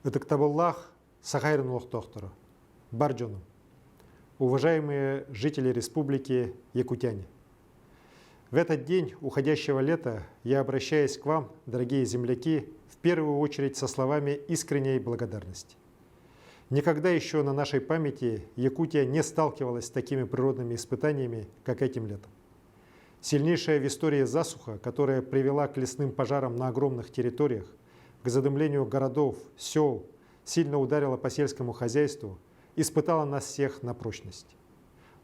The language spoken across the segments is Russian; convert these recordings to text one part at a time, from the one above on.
Эдактабуллах Сахайрнулах доктору, Барджону, уважаемые жители Республики Якутяне. В этот день уходящего лета я обращаюсь к вам, дорогие земляки, в первую очередь со словами искренней благодарности. Никогда еще на нашей памяти Якутия не сталкивалась с такими природными испытаниями, как этим летом. Сильнейшая в истории засуха, которая привела к лесным пожарам на огромных территориях, к задымлению городов, сел, сильно ударила по сельскому хозяйству, испытала нас всех на прочность.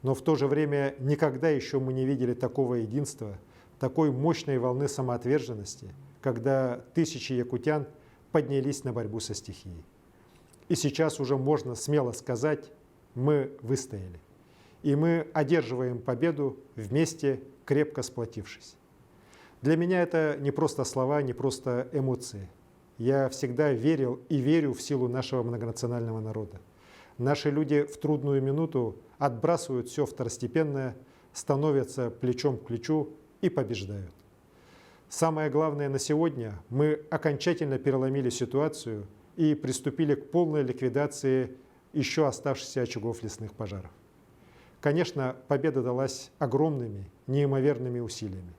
Но в то же время никогда еще мы не видели такого единства, такой мощной волны самоотверженности, когда тысячи якутян поднялись на борьбу со стихией. И сейчас уже можно смело сказать, мы выстояли. И мы одерживаем победу вместе, крепко сплотившись. Для меня это не просто слова, не просто эмоции. Я всегда верил и верю в силу нашего многонационального народа. Наши люди в трудную минуту отбрасывают все второстепенное, становятся плечом к плечу и побеждают. Самое главное на сегодня – мы окончательно переломили ситуацию и приступили к полной ликвидации еще оставшихся очагов лесных пожаров. Конечно, победа далась огромными, неимоверными усилиями.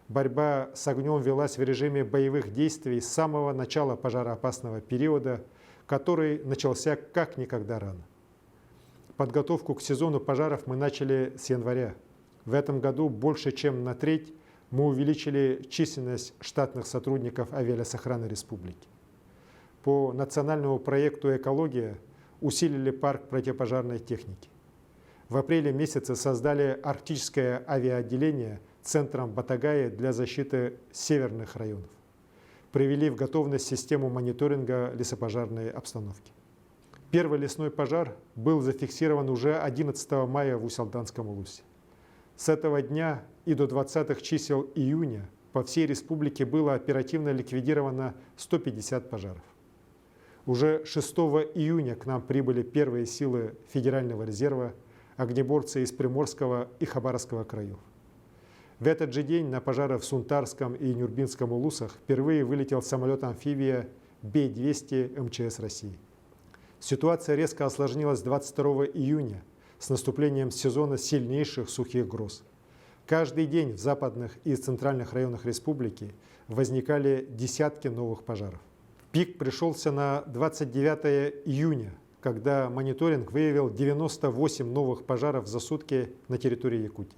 Борьба с огнем велась в режиме боевых действий с самого начала пожароопасного периода, который начался как никогда рано. Подготовку к сезону пожаров мы начали с января. В этом году больше чем на треть мы увеличили численность штатных сотрудников авиалесохраны республики. По национальному проекту «Экология» усилили парк противопожарной техники. В апреле месяце создали арктическое авиаотделение центром Батагая для защиты северных районов. Привели в готовность систему мониторинга лесопожарной обстановки. Первый лесной пожар был зафиксирован уже 11 мая в Усть-Алданском улусе. С этого дня и до 20-х чисел июня по всей республике было оперативно ликвидировано 150 пожаров. Уже 6 июня к нам прибыли первые силы Федерального резерва, огнеборцы из Приморского и Хабаровского краев. В этот же день на пожары в Сунтарском и Нюрбинском улусах впервые вылетел самолет-амфибия Б-200 МЧС России. Ситуация резко осложнилась 22 июня с наступлением сезона сильнейших сухих гроз. Каждый день в западных и центральных районах республики возникали десятки новых пожаров. Пик пришелся на 29 июня, когда мониторинг выявил 98 новых пожаров за сутки на территории Якутии.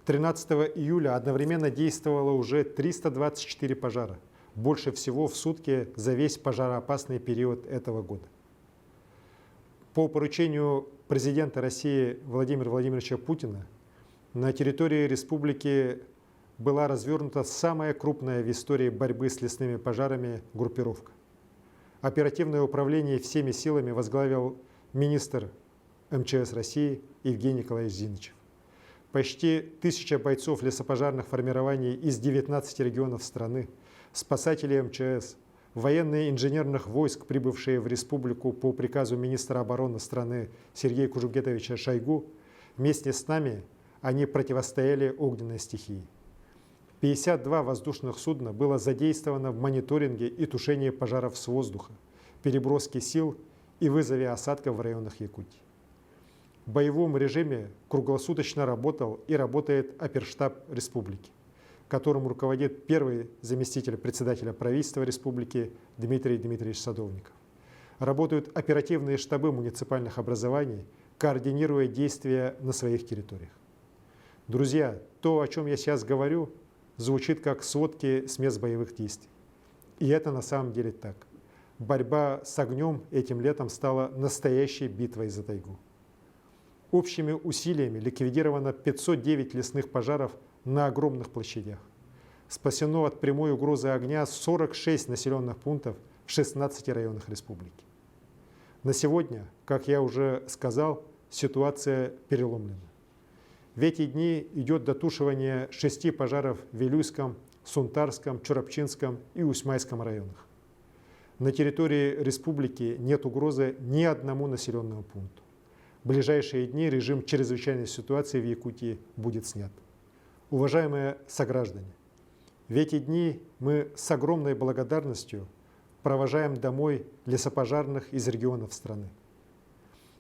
13 июля одновременно действовало уже 324 пожара, больше всего в сутки за весь пожароопасный период этого года. По поручению президента России Владимира Владимировича Путина на территории республики была развернута самая крупная в истории борьбы с лесными пожарами группировка. Оперативное управление всеми силами возглавил министр МЧС России Евгений Николаевич Зинычев. Почти 1000 бойцов лесопожарных формирований из 19 регионов страны, спасатели МЧС, военные инженерных войск, прибывшие в республику по приказу министра обороны страны Сергея Кужугетовича Шойгу, вместе с нами они противостояли огненной стихии. 52 воздушных судна было задействовано в мониторинге и тушении пожаров с воздуха, переброске сил и вызове осадков в районах Якутии. В боевом режиме круглосуточно работал и работает оперштаб республики, которым руководит первый заместитель председателя правительства республики Дмитрий Дмитриевич Садовников. Работают оперативные штабы муниципальных образований, координируя действия на своих территориях. Друзья, то, о чем я сейчас говорю, звучит как сводки с мест боевых действий. И это на самом деле так. Борьба с огнем этим летом стала настоящей битвой за тайгу. Общими усилиями ликвидировано 509 лесных пожаров на огромных площадях. Спасено от прямой угрозы огня 46 населенных пунктов в 16 районах республики. На сегодня, как я уже сказал, ситуация переломлена. В эти дни идет дотушивание 6 пожаров в Вилюйском, Сунтарском, Чурапчинском и Усьмайском районах. На территории республики нет угрозы ни одному населенному пункту. В ближайшие дни режим чрезвычайной ситуации в Якутии будет снят. Уважаемые сограждане, в эти дни мы с огромной благодарностью провожаем домой лесопожарных из регионов страны.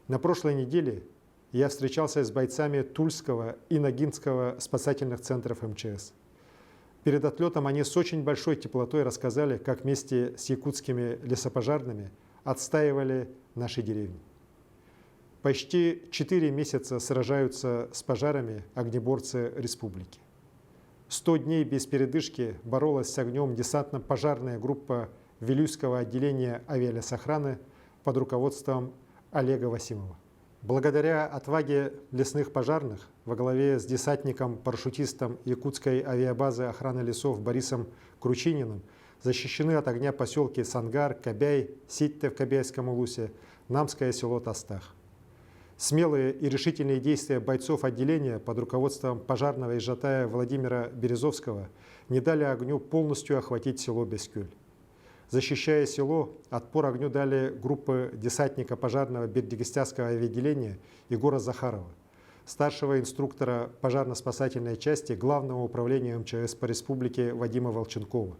На прошлой неделе я встречался с бойцами Тульского и Ногинского спасательных центров МЧС. Перед отлетом они с очень большой теплотой рассказали, как вместе с якутскими лесопожарными отстаивали наши деревни. Почти 4 месяца сражаются с пожарами огнеборцы республики. 100 дней без передышки боролась с огнем десантно-пожарная группа Вилюйского отделения авиалесохраны под руководством Олега Васимова. Благодаря отваге лесных пожарных во главе с десантником-парашютистом Якутской авиабазы охраны лесов Борисом Кручининым защищены от огня поселки Сангар, Кобяй, Ситте в Кобяйском улусе, Намское село Тастах. Смелые и решительные действия бойцов отделения под руководством пожарного езжатая Владимира Березовского не дали огню полностью охватить село Бескюль. Защищая село, отпор огню дали группы десантника пожарного Бердигестянского авиаотделения Егора Захарова, старшего инструктора пожарно-спасательной части Главного управления МЧС по республике Вадима Волченкова.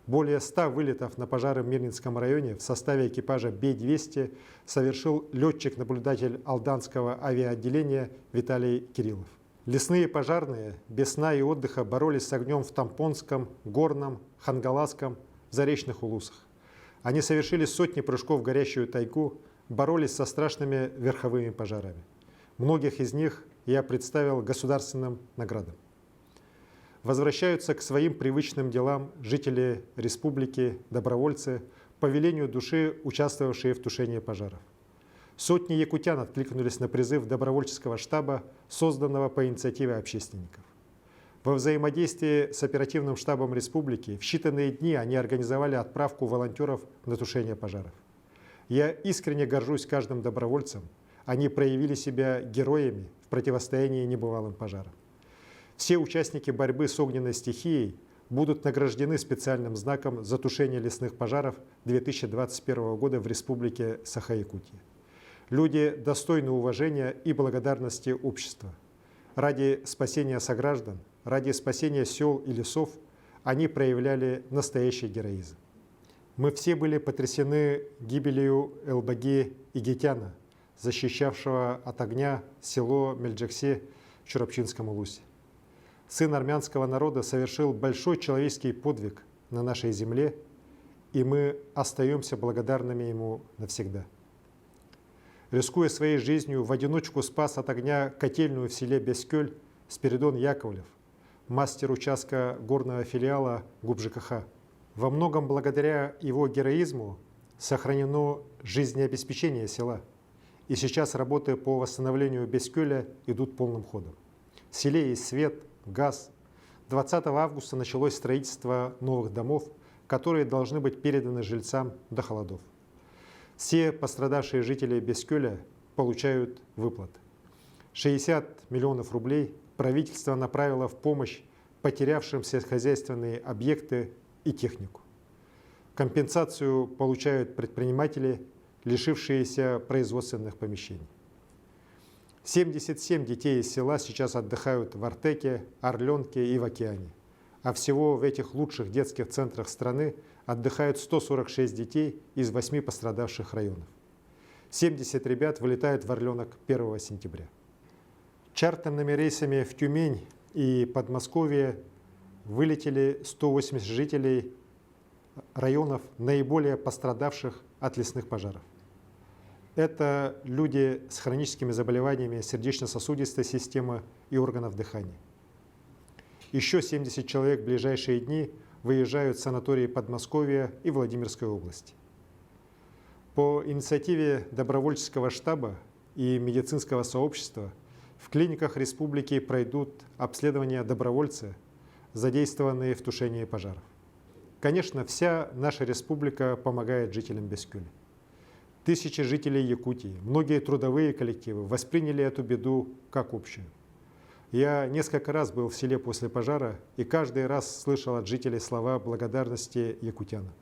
Более 100 вылетов на пожары в Мирнинском районе в составе экипажа Б-200 совершил летчик-наблюдатель Алданского авиаотделения Виталий Кириллов. Лесные пожарные без сна и отдыха боролись с огнем в Тампонском, Горном, Хангаласском, Заречных улусах. Они совершили сотни прыжков в горящую тайгу, боролись со страшными верховыми пожарами. Многих из них я представил государственным наградам. Возвращаются к своим привычным делам жители республики, добровольцы, по велению души, участвовавшие в тушении пожаров. Сотни якутян откликнулись на призыв добровольческого штаба, созданного по инициативе общественников. Во взаимодействии с оперативным штабом республики в считанные дни они организовали отправку волонтеров на тушение пожаров. Я искренне горжусь каждым добровольцем. Они проявили себя героями в противостоянии небывалым пожарам. Все участники борьбы с огненной стихией будут награждены специальным знаком за тушение лесных пожаров 2021 года в республике Саха-Якутия. Люди достойны уважения и благодарности общества. Ради спасения сограждан, ради спасения сел и лесов они проявляли настоящий героизм. Мы все были потрясены гибелью Элбаги Игитяна, защищавшего от огня село Мельджаксе в Чурапчинском улусе. Сын армянского народа совершил большой человеческий подвиг на нашей земле, и мы остаемся благодарными ему навсегда. Рискуя своей жизнью, в одиночку спас от огня котельную в селе Бескюль Спиридон Яковлев, мастер участка горного филиала ГУП-ЖКХ. Во многом благодаря его героизму сохранено жизнеобеспечение села, и сейчас работы по восстановлению Бескюля идут полным ходом. В селе есть свет, газ. 20 августа началось строительство новых домов, которые должны быть переданы жильцам до холодов. Все пострадавшие жители Бескюля получают выплаты. 60 миллионов рублей правительство направило в помощь потерявшим сельскохозяйственные объекты и технику. Компенсацию получают предприниматели, лишившиеся производственных помещений. 77 детей из села сейчас отдыхают в Артеке, Орленке и в Океане. А всего в этих лучших детских центрах страны отдыхают 146 детей из 8 пострадавших районов. 70 ребят вылетают в Орленок 1 сентября. Чартерными рейсами в Тюмень и Подмосковье вылетели 180 жителей районов, наиболее пострадавших от лесных пожаров. Это люди с хроническими заболеваниями сердечно-сосудистой системы и органов дыхания. Еще 70 человек в ближайшие дни выезжают в санатории Подмосковья и Владимирской области. По инициативе добровольческого штаба и медицинского сообщества в клиниках республики пройдут обследования добровольцы, задействованные в тушении пожаров. Конечно, вся наша республика помогает жителям Бескюля. Тысячи жителей Якутии, многие трудовые коллективы восприняли эту беду как общую. Я несколько раз был в селе после пожара и каждый раз слышал от жителей слова благодарности якутянам.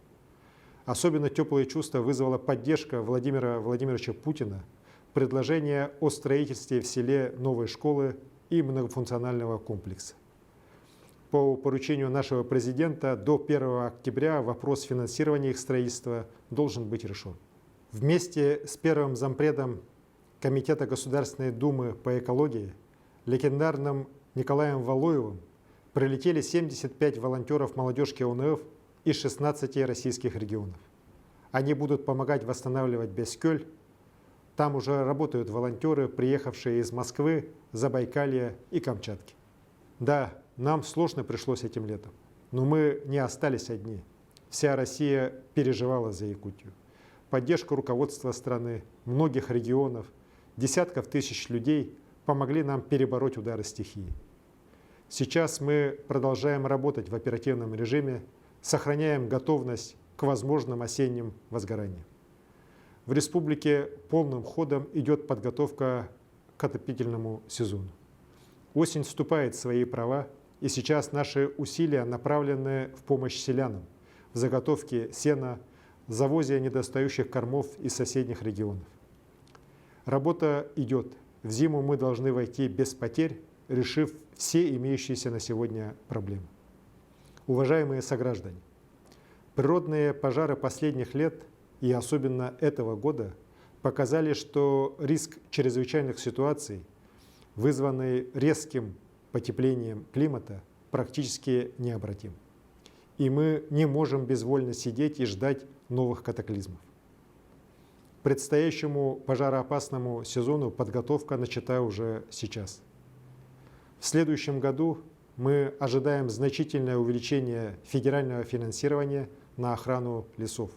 Особенно теплые чувства вызвала поддержка Владимира Владимировича Путина, предложение о строительстве в селе новой школы и многофункционального комплекса. по поручению нашего президента до 1 октября вопрос финансирования их строительства должен быть решен. Вместе с первым зампредом Комитета Государственной Думы по экологии, легендарным Николаем Валуевым, прилетели 75 волонтеров молодежки ОНФ из 16 российских регионов. Они будут помогать восстанавливать Бескёль. Там уже работают волонтеры, приехавшие из Москвы, Забайкалья и Камчатки. Да, нам сложно пришлось этим летом, но мы не остались одни. Вся Россия переживала за Якутию. Поддержка руководства страны, многих регионов, десятков тысяч людей помогли нам перебороть удары стихии. Сейчас мы продолжаем работать в оперативном режиме, сохраняем готовность к возможным осенним возгораниям. В республике полным ходом идет подготовка к отопительному сезону. Осень вступает в свои права, и сейчас наши усилия направлены в помощь селянам, в заготовке сена, завозе недостающих кормов из соседних регионов. Работа идет. В зиму мы должны войти без потерь, решив все имеющиеся на сегодня проблемы. Уважаемые сограждане, природные пожары последних лет и особенно этого года показали, что риск чрезвычайных ситуаций, вызванный резким потеплением климата, практически необратим. И мы не можем безвольно сидеть и ждать новых катаклизмов. К предстоящему пожароопасному сезону подготовка начата уже сейчас. В следующем году мы ожидаем значительное увеличение федерального финансирования на охрану лесов.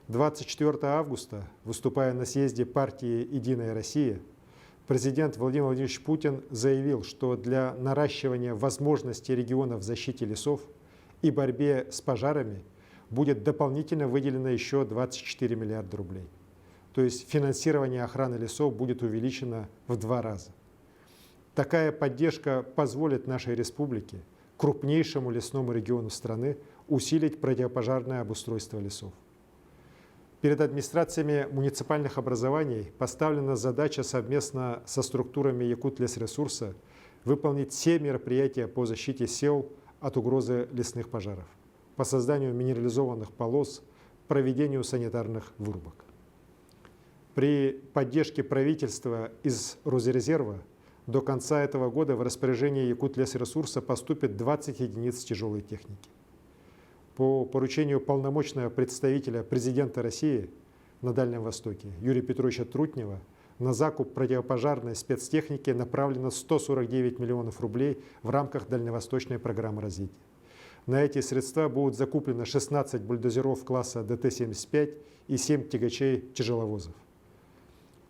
24 августа, выступая на съезде партии «Единая Россия», президент Владимир Владимирович Путин заявил, что для наращивания возможностей регионов в защите лесов и борьбе с пожарами будет дополнительно выделено еще 24 миллиарда рублей. То есть финансирование охраны лесов будет увеличено в 2 раза. Такая поддержка позволит нашей республике, крупнейшему лесному региону страны, усилить противопожарное обустройство лесов. Перед администрациями муниципальных образований поставлена задача совместно со структурами Якутлесресурса выполнить все мероприятия по защите сел от угрозы лесных пожаров, по созданию минерализованных полос, проведению санитарных вырубок. При поддержке правительства из Росрезерва до конца этого года в распоряжение Якутлесресурса поступит 20 единиц тяжелой техники. По поручению полномочного представителя президента России на Дальнем Востоке Юрия Петровича Трутнева на закуп противопожарной спецтехники направлено 149 миллионов рублей в рамках дальневосточной программы развития. На эти средства будут закуплены 16 бульдозеров класса ДТ-75 и 7 тягачей-тяжеловозов.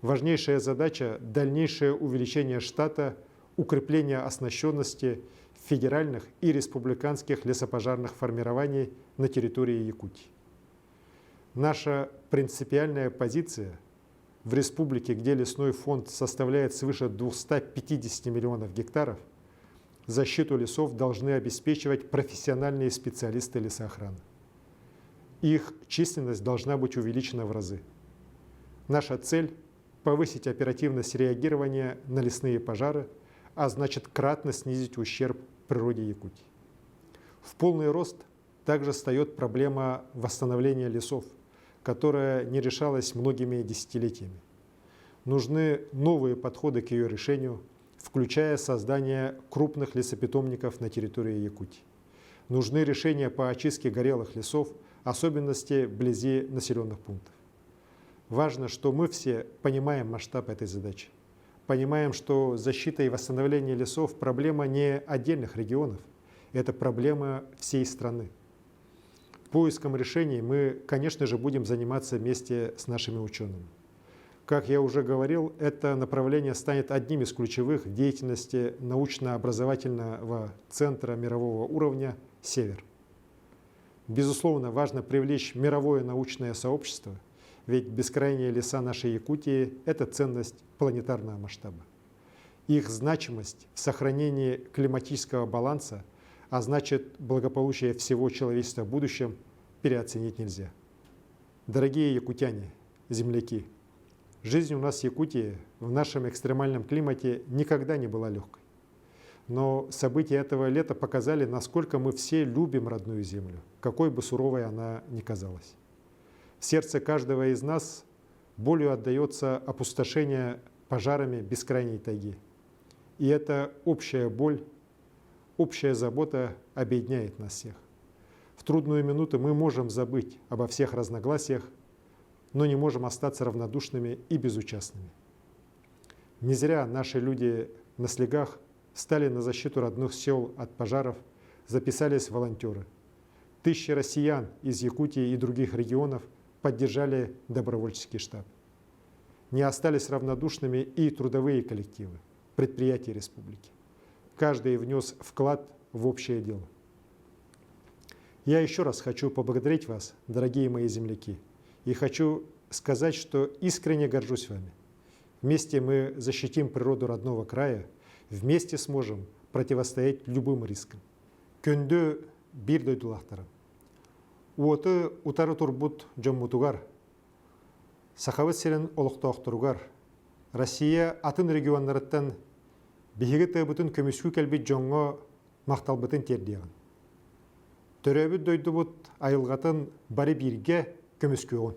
Важнейшая задача – дальнейшее увеличение штата, укрепление оснащенности федеральных и республиканских лесопожарных формирований на территории Якутии. Наша принципиальная позиция в республике, где лесной фонд составляет свыше 250 миллионов гектаров, защиту лесов должны обеспечивать профессиональные специалисты лесоохраны. Их численность должна быть увеличена в разы. Наша цель – повысить оперативность реагирования на лесные пожары, а значит кратно снизить ущерб природе Якутии. В полный рост также встает проблема восстановления лесов, которая не решалась многими десятилетиями. Нужны новые подходы к ее решению, включая создание крупных лесопитомников на территории Якутии. Нужны решения по очистке горелых лесов, особенности вблизи населенных пунктов. Важно, что мы все понимаем масштаб этой задачи. Понимаем, что защита и восстановление лесов – проблема не отдельных регионов, это проблема всей страны. Поиском решений мы, конечно же, будем заниматься вместе с нашими учеными. Как я уже говорил, это направление станет одним из ключевых в деятельности научно-образовательного центра мирового уровня «Север». Безусловно, важно привлечь мировое научное сообщество, ведь бескрайние леса нашей Якутии – это ценность планетарного масштаба. Их значимость в сохранении климатического баланса, а значит благополучие всего человечества в будущем, переоценить нельзя. Дорогие якутяне, земляки, жизнь у нас в Якутии в нашем экстремальном климате никогда не была легкой. но события этого лета показали, насколько мы все любим родную землю, какой бы суровой она ни казалась. В сердце каждого из нас болью отдается опустошение пожарами бескрайней тайги. И эта общая боль, общая забота объединяет нас всех. В трудную минуту мы можем забыть обо всех разногласиях, но не можем остаться равнодушными и безучастными. Не зря наши люди на слегах стали на защиту родных сел от пожаров, записались волонтеры. Тысячи россиян из Якутии и других регионов поддержали добровольческий штаб. Не остались равнодушными и трудовые коллективы, предприятия республики. Каждый внес вклад в общее дело. Я еще раз хочу поблагодарить вас, дорогие мои земляки, и хочу сказать, что искренне горжусь вами. Вместе мы защитим природу родного края, вместе сможем противостоять любым рискам. Күнді бир дойдулақтары. Уоты утары турбут жоммутугар, сахавы селен олықтауқтыругар, Россия атын регионларыттан бихигі тыбытын көміскү кәлбет жоңға мақталбытын тердеген. Төрөбіт дойдубут айылғатын бары бирге көміскү оғын.